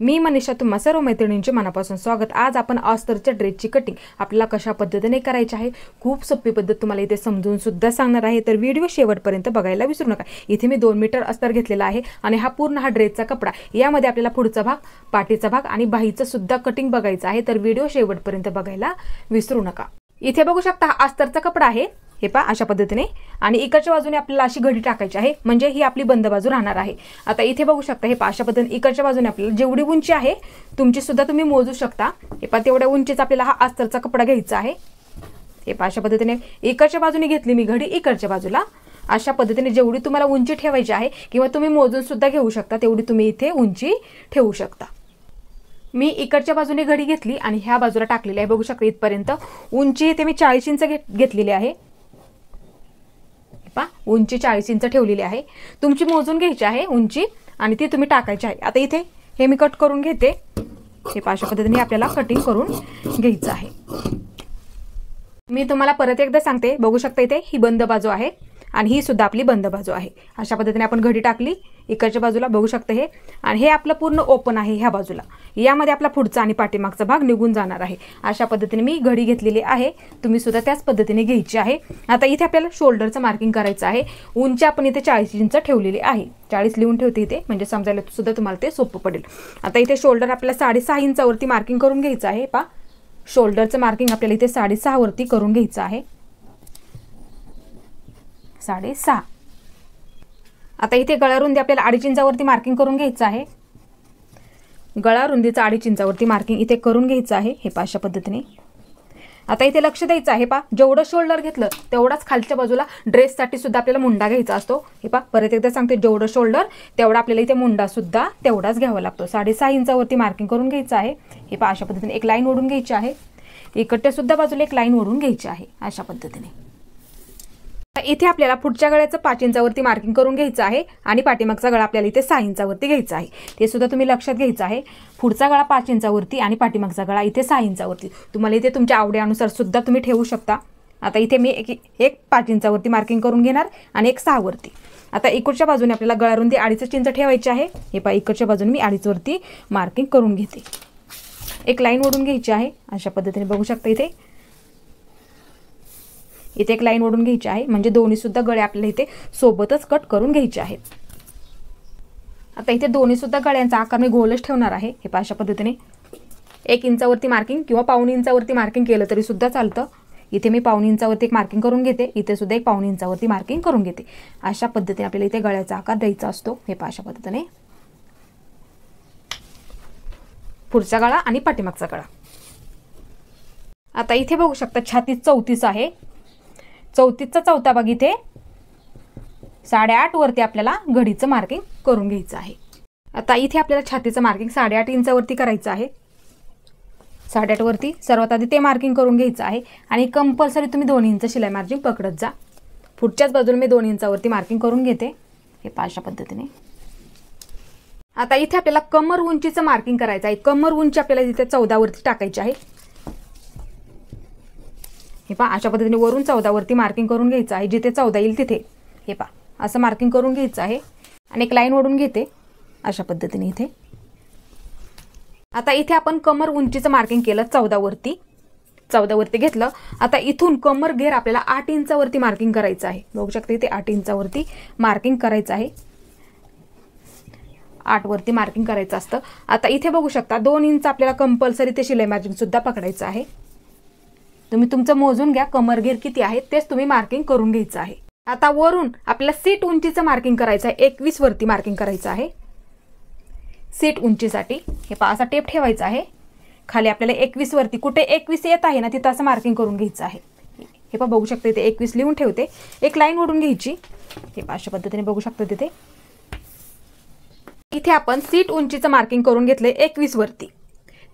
मी मनीषा, तुम्हा सर्व मैत्रिणींचे मनापासून स्वागत। आज आपण अस्तरच्या ड्रेसची कटिंग आपल्याला कशा पद्धतीने करायची आहे, खूप सोपी पद्धत तुम्हाला इथे समजून सुद्धा सांगणार आहे, तर व्हिडिओ शेवटपर्यंत बघायला विसरू नका। इथे मी 2 मीटर अस्तर घेतलेला आहे आणि हा पूर्ण ड्रेसचा कपडा, यामध्ये आपल्याला पुढचा भाग, पाठीचा भाग आणि बाहीचं सुद्धा कटिंग बघायचं आहे, तर व्हिडिओ शेवटपर्यंत बघायला विसरू नका। इथे बघू शकता हा अस्तरचा कपडा आहे, हे पहा अशा पद्धतीने, आणि इकडच्या बाजूने आपल्याला अशी घडी टाकायची आहे, म्हणजे ही आपली बंद बाजू राहणार आहे। आता इथे बघू शकता हे पहा अशा पद्धतीने इकडच्या बाजूने आपल्याला जेवढी उंची आहे तुमची सुद्धा तुम्ही मोजू शकता। हे पहा तेवढ्या उंचीचा आपल्याला हा अस्तरचा कपडा घ्यायचा आहे। हे पहा अशा पद्धतीने इकडच्या बाजूने घेतली मी घडी, इकडच्या बाजूला अशा पद्धतीने जेवढी तुम्हाला उंची ठेवायची आहे किंवा तुम्ही मोजून सुद्धा घेऊ शकता, तेवढी तुम्ही इथे उंची ठेवू शकता। मी इकडच्या बाजूने घडी घेतली आणि ह्या बाजूला टाकलेली आहे, बघू शकता इथपर्यंत उंची इथे मी 40 इंच घेतलेली आहे। उंची 40 इंच ठेवलेली आहे, तुमची मोजून घ्यायची आहे उंची आणि ती तुम्ही टाकायची आहे। आता इथे हे मी कट करून घेते, हे अशा पद्धतीने आपल्याला कटिंग करून घ्यायचं आहे। मी तुम्हाला परत एकदा सांगते, बघू शकता इथे ही बंद बाजू आहे आणि ही सुद्धा आपली बंद बाजू आहे। अशा पद्धतीने आपण घडी टाकली इकडच्या बाजूला, बघू शकता हे, आणि हे आपलं पूर्ण ओपन आहे ह्या बाजूला, यामध्ये आपला पुढचा आणि पाठीमागचा भाग निघून जाणार आहे। अशा पद्धतीने मी घडी घेतलेली आहे, तुम्ही सुद्धा त्याच पद्धतीने घ्यायची आहे। आता इथे आपल्याला शोल्डरचं मार्किंग करायचं आहे। उंची आपण इथे 40 इंच ठेवलेली आहे, 40 लिहून ठेवते इथे, म्हणजे समजायला सुद्धा तुम्हाला ते सोपं पडेल। आता इथे शोल्डर आपल्याला 6.5 इंचावरती मार्किंग करून घ्यायचं आहे। पहा शोल्डरचं मार्किंग आपल्याला इथे 6.5 वरती करून घ्यायचं आहे, 6.5। आता इथे गळा रुंदी आपल्याला 2.5 इंचावरती मार्किंग करून घ्यायचं आहे। गळा रुंदीचा 2.5 इंचावरती मार्किंग इथे करून घ्यायचं आहे, हे पहा अशा पद्धतीने। आता इथे लक्ष द्यायचं आहे, पहा जेवढं शोल्डर घेतलं तेवढाच खालच्या बाजूला ड्रेससाठी सुद्धा आपल्याला मुंडा घ्यायचा असतो। हे पहा परत एकदा सांगते, जेवढं शोल्डर तेवढा आपल्याला इथे मुंडा सुद्धा तेवढाच घ्यावा लागतो। 6.5 इंचावरती मार्किंग करून घ्यायचं आहे। हे पहा अशा पद्धतीने एक लाईन ओढून घ्यायची आहे, इकडच्या सुद्धा बाजूला एक लाईन ओढून घ्यायची आहे अशा पद्धतीने। इथे आपल्याला पुढच्या गळ्याचं 5 इंचावरती मार्किंग करून घ्यायचं आहे आणि पाठीमागचा गळा आपल्याला इथे 6 इंचावरती घ्यायचा आहे, ते सुद्धा तुम्ही लक्षात घ्यायचं आहे। पुढचा गळा 5 इंचावरती आणि पाठीमागचा गळा इथे 6 इंचावरती, तुम्हाला इथे तुमच्या आवडीनुसार सुद्धा तुम्ही ठेवू शकता। आता इथे मी एक 5 इंचावरती मार्किंग करून घेणार आणि एक 6 वरती। आता इकडच्या बाजूने आपल्याला गळा रुंदी 2.5 इंच ठेवायची आहे। हे पहा इकडच्या बाजूने मी 2.5 वरती मार्किंग करून घेते, एक लाईन ओढून घ्यायची आहे अशा पद्धतीने, बघू शकता इथे एक लाईन ओढून घ्यायची आहे, म्हणजे दोन्ही सुद्धा गळे आपल्याला इथे सोबतच कट करून घ्यायचे आहेत। आता इथे दोन्ही सुद्धा गळ्यांचा आकार मी गोलच ठेवणार आहे। हे अशा पद्धतीने 1 इंचावरती मार्किंग किंवा 1.25 इंचावरती मार्किंग केलं तरी सुद्धा चालतं। इथे मी 1.25 इंचावरती एक मार्किंग करून घेते, इथे सुद्धा एक 1.25 इंचावरती मार्किंग करून घेते। अशा पद्धतीने आपल्याला इथे गळ्याचा आकार द्यायचा असतो। हे अशा पद्धतीने पुढचा गळा आणि पाठीमागचा गळा। आता इथे बघू शकता छाती 34 आहे, 34चा चौथा भाग इथे 8.5 वरती आपल्याला घडीचं मार्किंग करून घ्यायचं आहे। आता इथे आपल्याला छातीचं मार्किंग 8.5 इंचावरती करायचं आहे, 8.5 वरती सर्वात आधी ते मार्किंग करून घ्यायचं आहे आणि कंपल्सरी तुम्ही 2 इंच शिलाई मार्जिन पकडत जा। पुढच्याच बाजूने मी 2 इंचावरती मार्किंग करून घेते, हे अशा पद्धतीने। आता इथे आपल्याला कमर उंचीचं मार्किंग करायचं आहे, कमर उंची आपल्याला इथे 14 वरती टाकायची आहे। हे पहा अशा पद्धतीने वरून 14 वरती मार्किंग करून घ्यायचं आहे, जिथे 14 येईल तिथे हे पहा असं मार्किंग करून घ्यायचं आहे आणि एक लाईन ओढून घेते अशा पद्धतीने इथे। आता इथे आपण कमर उंचीचं मार्किंग केलं 14 वरती घेतलं। आता इथून कमर घेर आपल्याला 8 इंचावरती मार्किंग करायचं आहे, बघू शकता इथे 8 इंचावरती मार्किंग करायचं आहे, 8 वरती मार्किंग करायचं असतं। आता इथे बघू शकता 2 इंच आपल्याला कंपल्सरी ते शिलाई मार्जिन सुद्धा पकडायचं आहे। तुम्ही तुमचं मोजून घ्या, कमर घेर किती आहे तेच तुम्ही मार्किंग करून घ्यायचं आहे। आता वरून आपल्याला सीट उंचीचं मार्किंग करायचं आहे, 21 वरती मार्किंग करायचं आहे सीट उंचीसाठी। हे पहा असा टेप ठेवायचा आहे खाली आपल्याला 21 वरती, कुठे 21 येत आहे ना तिथं असं मार्किंग करून घ्यायचं आहे। हे पहा बघू शकता इथे 21 लिहून ठेवते, एक लाईन ओढून घ्यायची, हे पहा अशा पद्धतीने बघू शकता तिथे। इथे आपण सीट उंचीचं मार्किंग करून घेतलंय 21 वरती,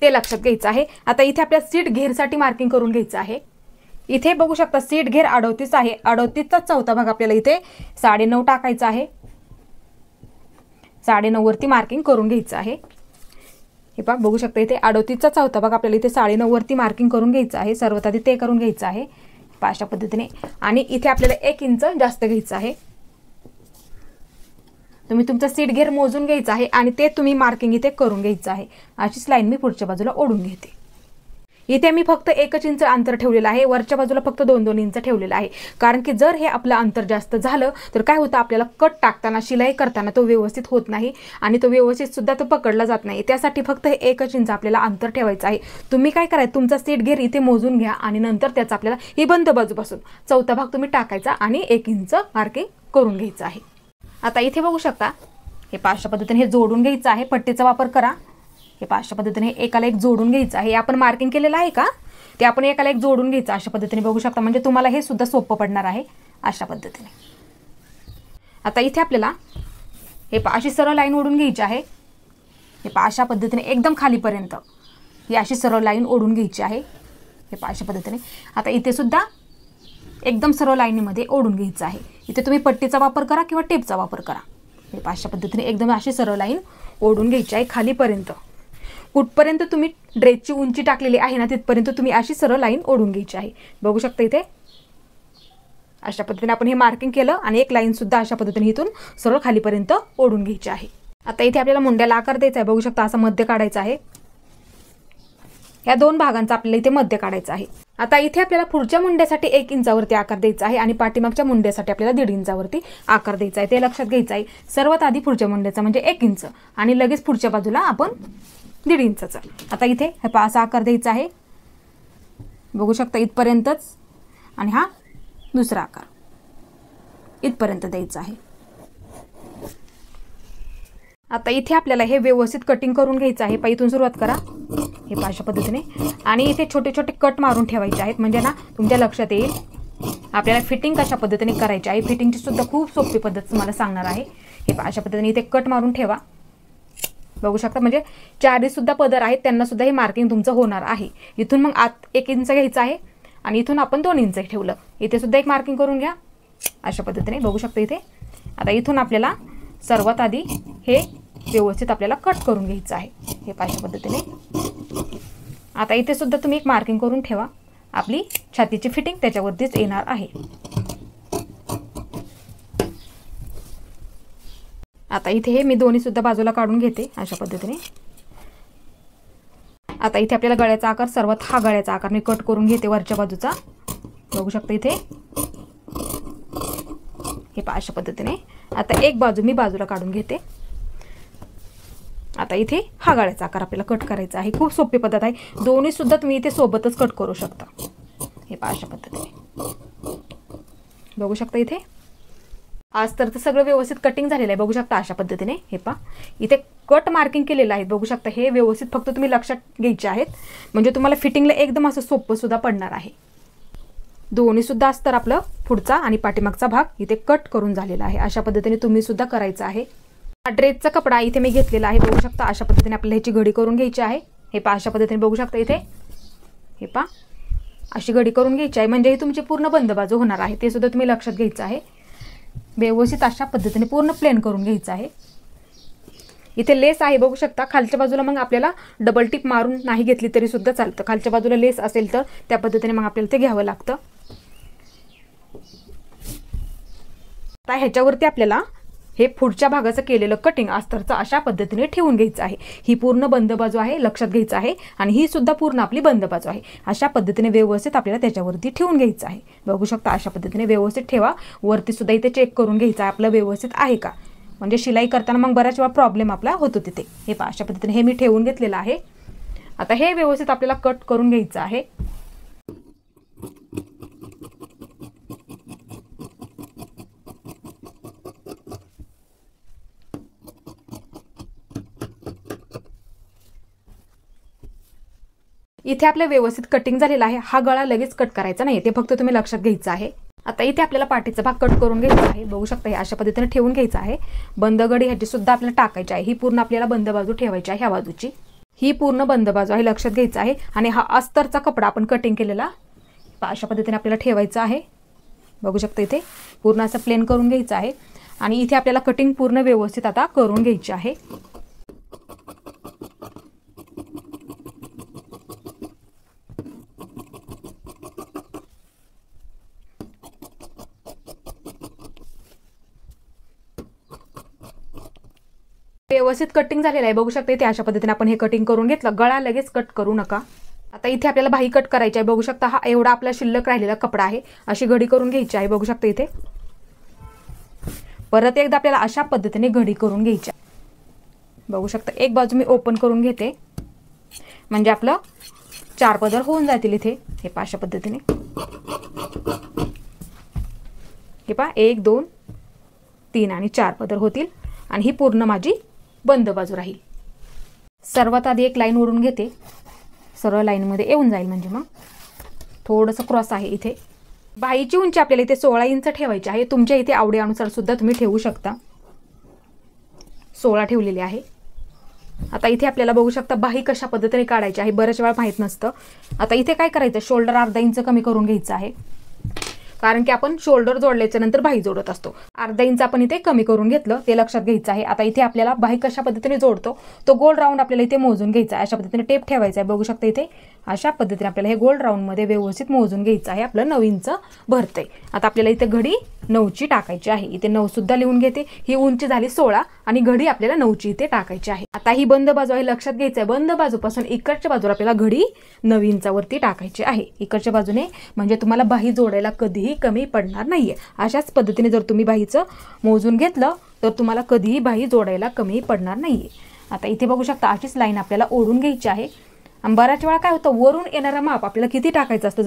ते लक्षात घ्यायचं आहे। आता इथे आपल्या सीट घेरसाठी मार्किंग करून घ्यायचं आहे। इथे बघू शकता सीट घेर 38 आहे, 38चा चौथा भाग आपल्याला इथे 9.5 टाकायचा आहे, 9.5 वरती मार्किंग करून घ्यायचं आहे। हे पहा बघू शकता इथे 38चा चौथा भाग आपल्याला इथे 9.5 वरती मार्किंग करून घ्यायचं आहे, सर्वात आधी ते करून घ्यायचं आहे अशा पद्धतीने। आणि इथे आपल्याला 1 इंच जास्त घ्यायचं आहे, तुम्ही तुमचं सीट घेर मोजून घ्यायचं आहे आणि ते तुम्ही मार्किंग इथे करून घ्यायचं आहे. अशीच लाईन मी पुढच्या बाजूला ओढून घेते. इथे मी फक्त 1 इंच अंतर ठेवलेलं आहे, वरच्या बाजूला फक्त 2-2 इंच ठेवलेलं आहे. कारण की जर हे आपलं अंतर जास्त झालं तर काय होतं, आपल्याला कट टाकताना शिलाई करताना तो व्यवस्थित होत नाही आणि तो व्यवस्थित सुद्धा तो पकडला जात नाही. त्यासाठी फक्त हे 1 इंच आपल्याला अंतर ठेवायचं आहे. तुम्ही काय करायचं, तुमचा सीट घेर इथे मोजून घ्या आणि नंतर त्याचा आपल्याला ही बंद बाजूपासून चौथा भाग तुम्ही टाकायचा आणि 1 इंच मार्किंग करून घ्यायचं आहे. आता इथे बघू शकता, हे अशा पद्धतीने हे जोडून घ्यायचं आहे. पट्टीचा वापर करा. हे अशा पद्धतीने एकाला एक जोडून घ्यायचं आहे. आपण मार्किंग केलेलं आहे का, ते आपण एकाला एक जोडून घ्यायचं अशा पद्धतीने बघू शकता. म्हणजे तुम्हाला हे सुद्धा सोपं पडणार आहे अशा पद्धतीने. आता इथे आपल्याला हे अशी सरळ लाईन ओढून घ्यायची आहे. हे अशा पद्धतीने एकदम खालीपर्यंत ही अशी सरळ लाईन ओढून घ्यायची आहे. हे अशा पद्धतीने. आता इथे सुद्धा एकदम सरळ लाईनीमध्ये ओढून घ्यायचं आहे. इथे तुम्ही पट्टीचा वापर करा किंवा टेपचा वापर करा. हे अशा पद्धतीने एकदम अशी सरळ लाईन ओढून घ्यायची आहे खालीपर्यंत. कुठपर्यंत तुम्ही ड्रेसची उंची टाकलेली आहे ना, तिथपर्यंत तुम्ही अशी सरळ लाईन ओढून घ्यायची आहे. बघू शकता इथे अशा पद्धतीने आपण हे मार्किंग केलं आणि एक लाईन सुद्धा अशा पद्धतीने इथून सरळ खालीपर्यंत ओढून घ्यायची आहे. आता इथे आपल्याला मुंड्याला आकार द्यायचा आहे. बघू शकता असा मध्य काढायचा आहे. या 2 भागांचा आपल्याला इथे मध्य काढायचा आहे. आता इथे आपल्याला पुढच्या मुंड्यासाठी 1 इंचावरती आकार द्यायचा आहे आणि पाठीमागच्या मुंड्यासाठी आपल्याला 1.5 इंचावरती आकार द्यायचा आहे. ते लक्षात घ्यायचं आहे. सर्वात आधी पुढच्या मुंड्याचा म्हणजे 1 इंच आणि लगेच पुढच्या बाजूला आपण 1.5 इंचाचा. आता इथे हे असा आकार द्यायचा आहे. बघू शकता इथपर्यंतच आणि हा दुसरा आकार इथपर्यंत द्यायचा आहे. आता इथे आपल्याला हे व्यवस्थित कटिंग करून घ्यायचं आहे. इथून सुरुवात करा हे अशा पद्धतीने आणि इथे छोटे छोटे कट मारून ठेवायचे आहेत. म्हणजे ना तुमच्या लक्षात येईल आपल्याला फिटिंग कशा पद्धतीने करायची आहे. फिटिंगची सुद्धा खूप सोपी पद्धत तुम्हाला सांगणार आहे. हे अशा पद्धतीने इथे कट मारून ठेवा. बघू शकता म्हणजे चारी सुद्धा पदर आहेत त्यांना सुद्धा हे मार्किंग तुमचं होणार आहे. इथून मग आत 1 इंच घ्यायचं आहे आणि इथून आपण 2 इंच ठेवलं. इथे सुद्धा एक मार्किंग करून घ्या अशा पद्धतीने. बघू शकता इथे. आता इथून आपल्याला सर्वात आधी हे व्यवस्थित आपल्याला कट करून घ्यायचं आहे हे अशा पद्धतीने. आता इथे सुद्धा तुम्ही एक मार्किंग करून ठेवा. आपली छातीची फिटिंग त्याच्यावरतीच येणार आहे. आता इथे हे मी दोन्ही सुद्धा बाजूला काढून घेते अशा पद्धतीने. आता इथे आपल्याला गळ्याचा आकार सर्वात हा गळ्याचा आकार मी कट करून घेते वरच्या बाजूचा. बघू शकता इथे हे अशा पद्धतीने. आता एक बाजू मी बाजूला काढून घेते. आता इथे हा गळ्याचा आकार आपल्याला कट करायचा आहे. खूप सोपी पद्धत आहे. दोन्ही सुद्धा तुम्ही इथे सोबतच कट करू शकता हे अशा पद्धतीने. बघू शकता इथे आज तर सगळं व्यवस्थित कटिंग झालेलं आहे. बघू शकता अशा पद्धतीने. हे इथे कट मार्किंग केलेलं आहे. बघू शकता हे व्यवस्थित फक्त तुम्ही लक्षात घ्यायचे आहेत म्हणजे तुम्हाला फिटिंगला एकदम असं सोपं सुद्धा पडणार आहे. दोन्ही सुद्धा अस्तर आपलं पुढचा आणि पाठीमागचा भाग इथे कट करून झालेला आहे. अशा पद्धतीने तुम्ही सुद्धा करायचं आहे. ड्रेसचा कपडा इथे मी घेतलेला आहे. बघू शकता अशा पद्धतीने आपल्याला ह्याची घडी करून घ्यायची आहे. हे अशा पद्धतीने बघू शकता इथे हे अशी घडी करून घ्यायची आहे म्हणजे ही तुमची पूर्ण बंद बाजू होणार आहे. ते सुद्धा तुम्ही लक्षात घ्यायचं आहे. व्यवस्थित अशा पद्धतीने पूर्ण प्लेन करून घ्यायचं आहे. इथे लेस आहे बघू शकता खालच्या बाजूला. मग आपल्याला डबल टिप मारून नाही घेतली तरी सुद्धा चालतं. खालच्या बाजूला लेस असेल तर त्या पद्धतीने मग आपल्याला ते घ्यावं लागतं. आता ह्याच्यावरती आपल्याला हे पुढच्या भागाचं केलेलं कटिंग अस्तरचं अशा पद्धतीने ठेवून घ्यायचं आहे. ही पूर्ण बंद बाजू आहे लक्षात घ्यायचं आहे आणि ही सुद्धा पूर्ण आपली बंद बाजू आहे. अशा पद्धतीने व्यवस्थित आपल्याला त्याच्यावरती ठेवून घ्यायचं आहे. बघू शकता अशा पद्धतीने व्यवस्थित ठेवा. वरती सुद्धा इथे चेक करून घ्यायचं आहे आपलं व्यवस्थित आहे का. म्हणजे शिलाई करताना मग बऱ्याच वेळा प्रॉब्लेम आपला होतो तिथे. हे अशा पद्धतीने हे मी ठेवून घेतलेलं आहे. आता हे व्यवस्थित आपल्याला कट करून घ्यायचं आहे. इथे आपलं व्यवस्थित कटिंग झालेलं आहे. हा गळा लगेच कट करायचा नाही ते फक्त तुम्ही लक्षात घ्यायचं आहे. आता इथे आपल्याला पाठीचा भाग कट करून घ्यायचा आहे. बघू शकता हे अशा पद्धतीने ठेवून घ्यायचा आहे. बंद घडी ह्याची सुद्धा आपल्याला टाकायची आहे. ही पूर्ण आपल्याला बंद बाजू ठेवायची आहे. ह्या बाजूची ही पूर्ण बंद बाजू आहे लक्षात घ्यायचं आहे. आणि हा अस्तरचा कपडा आपण कटिंग केलेला अशा पद्धतीने आपल्याला ठेवायचा आहे. बघू शकता इथे पूर्ण असं प्लेन करून घ्यायचं आहे. आणि इथे आपल्याला कटिंग पूर्ण व्यवस्थित आता करून घ्यायची आहे. व्यवस्थित कटिंग झालेलं आहे, बघू शकता इथे अशा पद्धतीने आपण हे कटिंग करून घेतलं. गळा लगेच कट करू नका. आता इथे आपल्याला बाही कट करायची आहे. बघू शकता हा एवढा आपला शिल्लक राहिलेला कपडा आहे. अशी घडी करून घ्यायची आहे. बघू शकता इथे परत एकदा आपल्याला अशा पद्धतीने घडी करून घ्यायची आहे. बघू शकता एक बाजू मी ओपन करून घेते, म्हणजे आपलं 4 पदर होऊन जातील इथे. हे पहा अशा पद्धतीने, हे पहा 1 2 3 आणि 4 पदर होतील आणि ही पूर्ण माझी बंद बाजू राहील. सर्वात आधी एक लाईन ओढून घेते, सरळ लाईनमध्ये येऊन जाईल, म्हणजे मग थोडंसं क्रॉस आहे इथे. बाहीची उंची आपल्याला इथे 16 इंच ठेवायची आहे. तुमच्या इथे आवडीनुसार सुद्धा तुम्ही ठेवू शकता. 16 ठेवलेली आहे. आता इथे आपल्याला बघू शकता बाही कशा पद्धतीने काढायची आहे, बऱ्याच वेळा माहीत नसतं. आता इथे काय करायचं, शोल्डर अर्धा इंच कमी करून घ्यायचं आहे, कारण की आपण शोल्डर जोडल्याच्या नंतर बाही जोडत असतो. अर्धा इंच आपण इथे कमी करून घेतलं, ते लक्षात घ्यायचं आहे. आता इथे आपल्याला बाही कशा पद्धतीने जोडतो तो गोल राऊंड आपल्याला इथे मोजून घ्यायचा आहे. अशा पद्धतीने टेप ठेवायचा आहे. बघू शकता इथे अशा पद्धतीने आपल्याला हे गोल राऊंडमध्ये व्यवस्थित मोजून घ्यायचं आहे. आपलं 9 इंच भरतंय. आता आपल्याला इथे घडी 9ची टाकायची आहे. इथे 9 सुद्धा लिहून घेते. ही उंची झाली 16 आणि घडी आपल्याला 9ची इथे टाकायची आहे. आता ही बंद बाजू आहे, लक्षात घ्यायचं आहे. बंद बाजूपासून इकडच्या बाजूला आपल्याला घडी 9 इंचावरती टाकायची आहे. इकडच्या बाजूने, म्हणजे तुम्हाला बाही जोडायला कधीही कमी पडणार नाहीये. अशाच पद्धतीने जर तुम्ही बाहीचं मोजून घेतलं तर तुम्हाला कधीही बाही जोडायला कमी पडणार नाहीये. आता इथे बघू शकता अशीच लाईन आपल्याला ओढून घ्यायची आहे. आणि बऱ्याच वेळा काय होतं, वरून येणारा माप आपल्याला किती टाकायचं असतं.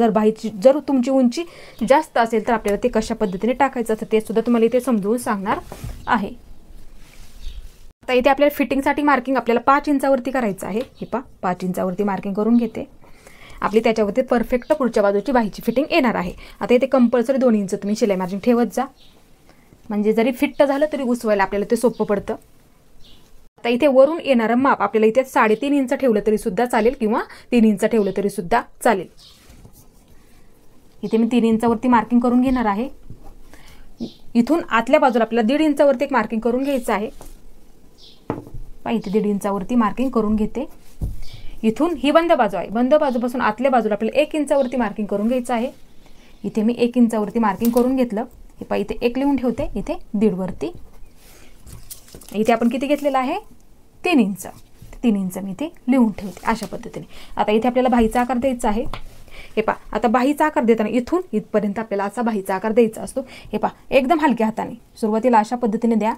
जर तुमची उंची जास्त असेल तर आपल्याला ते कशा पद्धतीने टाकायचं असतं ते सुद्धा तुम्हाला इथे समजून सांगणार आहे. आता इथे आपल्याला फिटिंगसाठी मार्किंग आपल्याला 5 इंचावरती करायचं आहे. हे पहा 5 इंचावरती मार्किंग करून घेते. आपली त्याच्यावरती परफेक्ट पुढच्या बाजूची बाहीची फिटिंग येणार आहे. आता इथे कंपल्सरी 2 इंच तुम्ही शिलाई मार्जिन ठेवत जा, म्हणजे जरी फिट्ट झालं तरी उसवायला आपल्याला ते सोपं पडतं. आता इथे वरून येणारं माप आपल्याला इथे 3.5 इंच ठेवलं तरी सुद्धा चालेल किंवा 3 इंच ठेवलं तरी सुद्धा चालेल. इथे मी 3 इंचावरती मार्किंग करून घेणार आहे. इथून आतल्या बाजूला आपल्याला 1.5 इंचावरती एक मार्किंग करून घ्यायचं आहे. पहा इथे 1.5 इंचावरती मार्किंग करून घेते. इथून ही बंद बाजू आहे, बंद बाजूपासून आतल्या बाजूला आपल्याला 1 इंचावरती मार्किंग करून घ्यायचं आहे. इथे मी 1 इंचावरती मार्किंग करून घेतलं. हे पहा इथे 1 लिहून ठेवते, इथे 1.5 वरती. इथे आपण किती घेतलेलं आहे, 3 इंच. 3 इंच मी इथे लिहून ठेवते अशा पद्धतीने. आता इथे आपल्याला बाहीचा आकार द्यायचा आहे. हे पहा आता बाहीचा आकार देताना इथून इथपर्यंत आपल्याला असा बाहीचा आकार द्यायचा असतो. हे पहा एकदम हलक्या हाताने सुरुवातीला अशा पद्धतीने द्या,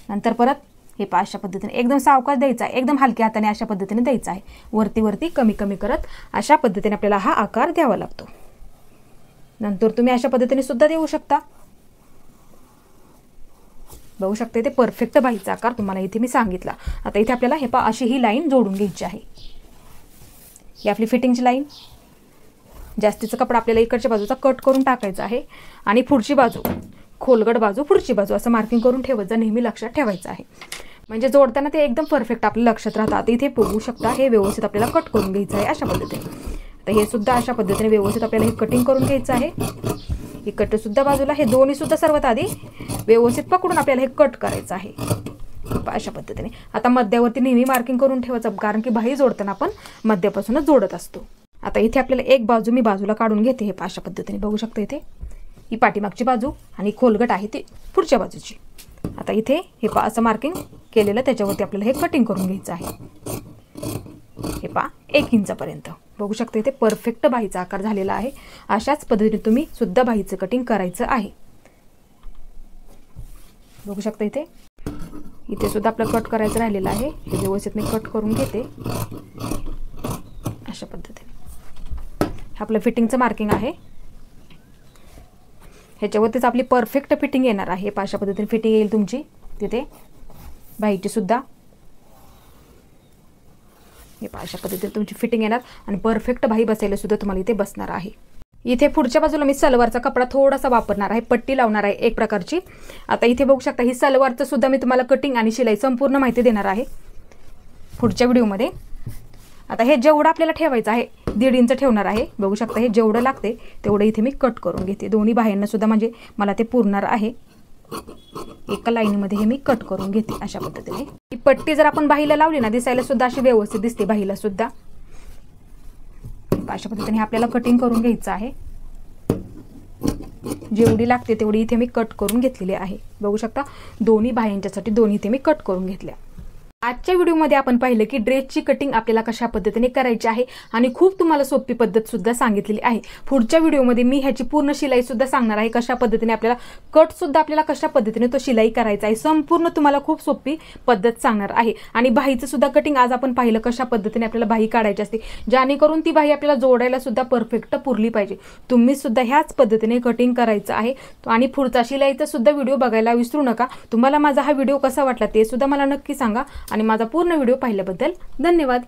नंतर परत हे पहा अशा पद्धतीने एकदम सावकाश द्यायचा आहे, एकदम हलक्या हाताने अशा पद्धतीने द्यायचा आहे. वरती वरती कमी कमी करत अशा पद्धतीने आपल्याला हा आकार द्यावा लागतो. नंतर तुम्ही अशा पद्धतीने सुद्धा देऊ शकता. बघू शकता इथे परफेक्ट बाहीचा आकार तुम्हाला इथे मी सांगितला. आता इथे आपल्याला हे पहा अशी ही लाईन जोडून घ्यायची आहे. ही आपली फिटिंगची लाईन. जास्तीचा कपडा आपल्याला इकडच्या बाजूचा कट करून टाकायचा आहे आणि पुढची बाजू खोलगट बाजू पुढची बाजू असं मार्किंग करून ठेवत जा, नेहमी लक्षात ठेवायचं आहे, म्हणजे जोडताना ते एकदम परफेक्ट आपल्या लक्षात राहतं. आता इथे बघू शकता हे व्यवस्थित आपल्याला कट करून घ्यायचं आहे अशा पद्धतीने. तर हे सुद्धा अशा पद्धतीने व्यवस्थित आपल्याला हे कटिंग करून घ्यायचं आहे. इकडे सुद्धा बाजूला हे दोन्ही सुद्धा सर्वात आधी व्यवस्थित पकडून आपल्याला हे कट करायचं आहे अशा पद्धतीने. आता मध्यावरती नेहमी मार्किंग करून ठेवायचं, कारण की बाही जोडताना आपण मध्यापासूनच जोडत असतो. आता इथे आपल्याला एक बाजू मी बाजूला काढून घेते. हे अशा पद्धतीने बघू शकता इथे ही पाठीमागची बाजू आणि खोलगट आहे ती पुढच्या बाजूची. आता इथे हे पहा असं मार्किंग केलेलं त्याच्यावरती आपल्याला हे कटिंग करून घ्यायचं आहे. हे पहा 1 इंचापर्यंत बघू शकता इथे परफेक्ट बाहीचा आकार झालेला आहे. अशाच पद्धतीने तुम्ही सुद्धा बाहीचं कटिंग करायचं आहे. बघू शकता इथे सुद्धा आपलं कट करायचं राहिलेलं आहे. हे व्यवस्थित मी कट करून घेते अशा पद्धतीने. आपलं फिटिंगचं मार्किंग आहे, ह्याच्यावरतीच आपली परफेक्ट फिटिंग येणार आहे. अशा पद्धतीने फिटिंग येईल तुमची तिथे बाहीची सुद्धा. हे अशा पद्धतीने तुमची फिटिंग येणार आणि परफेक्ट बाही बसायला सुद्धा तुम्हाला इथे बसणार आहे. इथे पुढच्या बाजूला मी सलवारचा कपडा थोडासा वापरणार आहे, पट्टी लावणार आहे एक प्रकारची. आता इथे बघू शकता ही सलवारचं सुद्धा मी तुम्हाला कटिंग आणि शिलाई संपूर्ण माहिती देणार आहे पुढच्या व्हिडिओमध्ये. आता हे जेवढं आपल्याला ठेवायचं आहे 1.5 इंच ठेवणार आहे. बघू शकता हे जेवढं लागते तेवढं इथे मी कट करून घेते. दोन्ही बाह्यांना सुद्धा म्हणजे मला ते पुरणार आहे. एका लाईनीमध्ये हे मी कट करून घेते अशा पद्धतीने. ही पट्टी जर आपण बाहीला लावली ना दिसायला सुद्धा अशी व्यवस्थित दिसते बाहीला सुद्धा. अशा पद्धतीने आपल्याला कटिंग करून घ्यायचं आहे. जेवढी लागते तेवढी इथे मी कट करून घेतलेली आहे। बघू शकता दोन्ही बाह्यांच्यासाठी दोन्ही इथे मी कट करून घेतल्या। आजच्या व्हिडिओमध्ये आपण पाहिलं की ड्रेसची कटिंग आपल्याला कशा पद्धतीने करायची आहे आणि खूप तुम्हाला सोपी पद्धत सुद्धा सांगितलेली आहे। पुढच्या व्हिडिओमध्ये मी ह्याची पूर्ण शिलाई सुद्धा सांगणार आहे, कशा पद्धतीने आपल्याला कट सुद्धा आपल्याला कशा पद्धतीने तो शिलाई करायचा आहे, संपूर्ण तुम्हाला खूप सोपी पद्धत सांगणार आहे। आणि बाहीचं सुद्धा कटिंग आज आपण पाहिलं कशा पद्धतीने आपल्याला बाही काढायची असते, जेणेकरून ती बाही आपल्याला जोडायला सुद्धा परफेक्ट पुरली पाहिजे। तुम्ही सुद्धा ह्याच पद्धतीने कटिंग करायचं आहे आणि पुढचा शिलाईचा सुद्धा व्हिडिओ बघायला विसरू नका। तुम्हाला माझा हा व्हिडिओ कसा वाटला ते सुद्धा मला नक्की सांगा आणि माझा पूर्ण व्हिडिओ पाहिल्याबद्दल धन्यवाद।